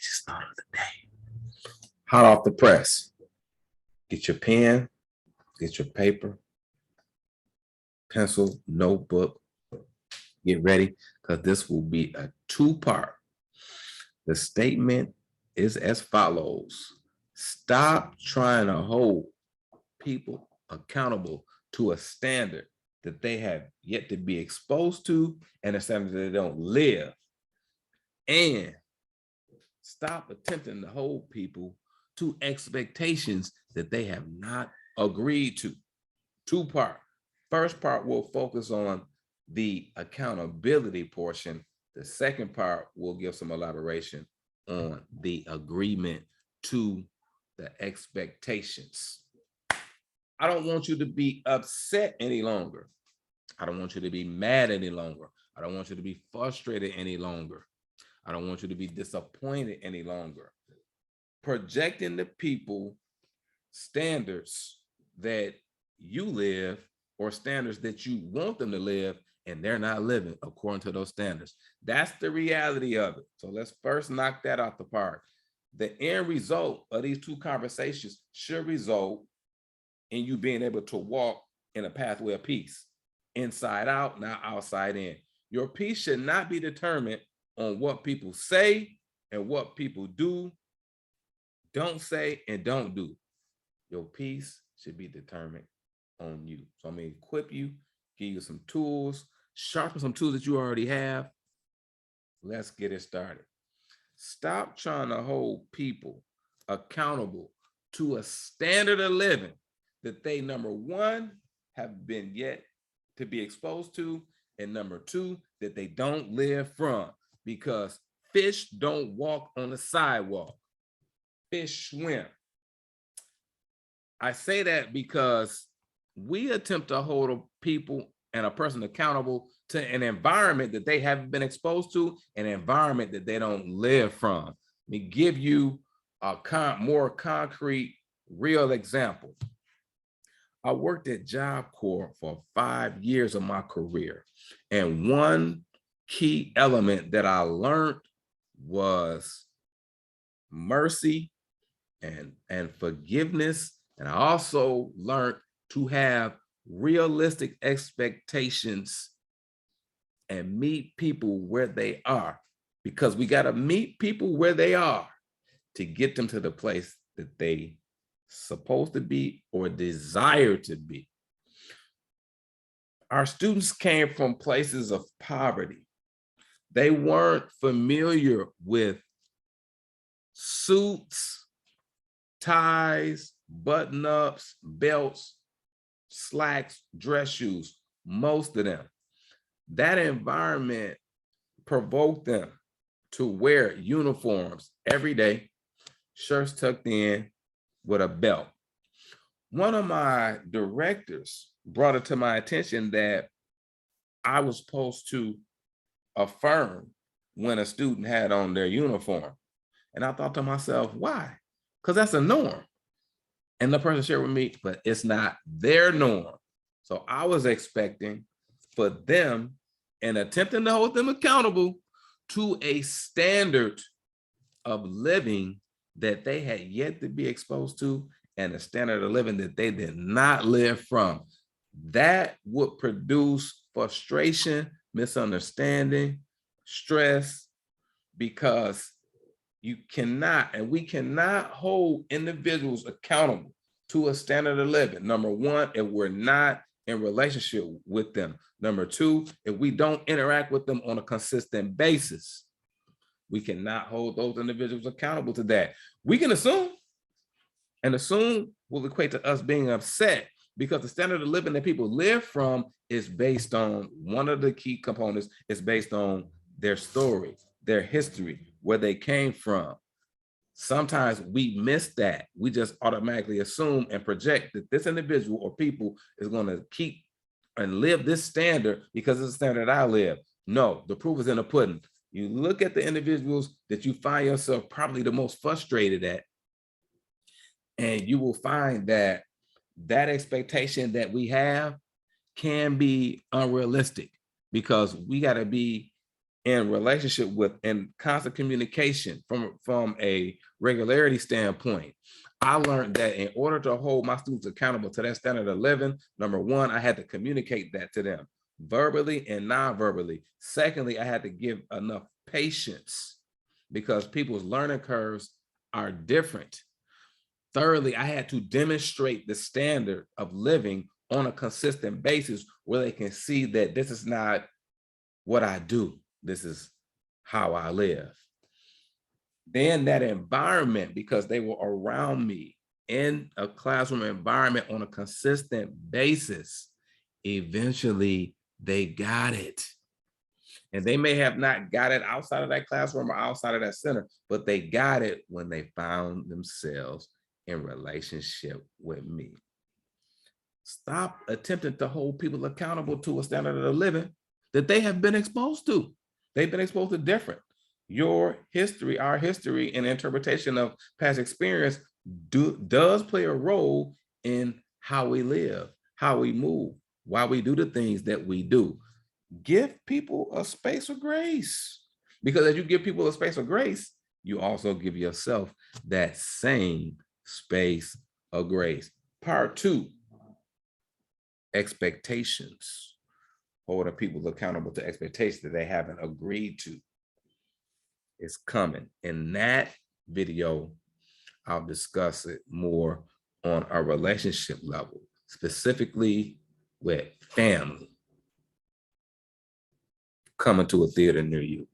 Start of the day. Hot off the press. Get your pen, get your paper, pencil, notebook. Get ready, because this will be a two-part. The statement is as follows. Stop trying to hold people accountable to a standard that they have yet to be exposed to and a standard that they don't live. And stop attempting to hold people to expectations that they have not agreed to. Two-part. First part will focus on the accountability portion. The second part will give some elaboration on the agreement to the expectations. I don't want you to be upset any longer. I don't want you to be mad any longer. I don't want you to be frustrated any longer. I don't want you to be disappointed any longer. Projecting the people standards that you live or standards that you want them to live, and they're not living according to those standards. That's the reality of it. So let's first knock that out the park. The end result of these two conversations should result in you being able to walk in a pathway of peace, inside out, not outside in. Your peace should not be determined on what people say and what people do, don't say, and don't do. Your peace should be determined on you. So I'm going to equip you, give you some tools, sharpen some tools that you already have. Let's get it started. Stop trying to hold people accountable to a standard of living that they, number one, have been yet to be exposed to, and number two, that they don't live from, because fish don't walk on the sidewalk. Fish swim. I say that because we attempt to hold people and a person accountable to an environment that they haven't been exposed to, an environment that they don't live from. Let me give you a more concrete, real example. I worked at Job Corps for 5 years of my career, and one key element that I learned was mercy and forgiveness. And I also learned to have realistic expectations and meet people where they are, because we got to meet people where they are to get them to the place that they supposed to be or desire to be. Our students came from places of poverty. They weren't familiar with suits, ties, button-ups, belts, slacks, dress shoes, most of them. That environment provoked them to wear uniforms every day, shirts tucked in with a belt. One of my directors brought it to my attention that I was supposed to affirm when a student had on their uniform. And I thought to myself, why? Because that's a norm. And the person shared with me, but it's not their norm. So I was expecting for them and attempting to hold them accountable to a standard of living that they had yet to be exposed to, and a standard of living that they did not live from. That would produce frustration, misunderstanding, stress, because you cannot, and we cannot hold individuals accountable to a standard of living. Number one, if we're not in relationship with them. Number two, if we don't interact with them on a consistent basis, we cannot hold those individuals accountable to that. We can assume, and assume will equate to us being upset, because the standard of living that people live from is based on one of the key components, is based on their story, their history, where they came from. Sometimes we miss that. We just automatically assume and project that this individual or people is going to keep and live this standard because it's a standard I live. No, the proof is in the pudding. You look at the individuals that you find yourself probably the most frustrated at, and you will find that that expectation that we have can be unrealistic, because we got to be in relationship with and constant communication from a regularity standpoint. I learned that in order to hold my students accountable to that standard of living, number one, I had to communicate that to them verbally and non-verbally. Secondly, I had to give enough patience because people's learning curves are different. Thirdly, I had to demonstrate the standard of living on a consistent basis where they can see that this is not what I do. This is how I live. Then that environment, because they were around me in a classroom environment on a consistent basis, eventually they got it. And they may have not got it outside of that classroom or outside of that center, but they got it when they found themselves in relationship with me. Stop attempting to hold people accountable to a standard of living that they have been exposed to. They've been exposed to different. Your history, our history, and interpretation of past experience does play a role in how we live, how we move, why we do the things that we do. Give people a space of grace, because as you give people a space of grace, you also give yourself that same space of grace. Part 2, expectations. Holding people accountable to expectations that they haven't agreed to. It's coming. In that video, I'll discuss it more on a relationship level, specifically with family. Coming to a theater near you.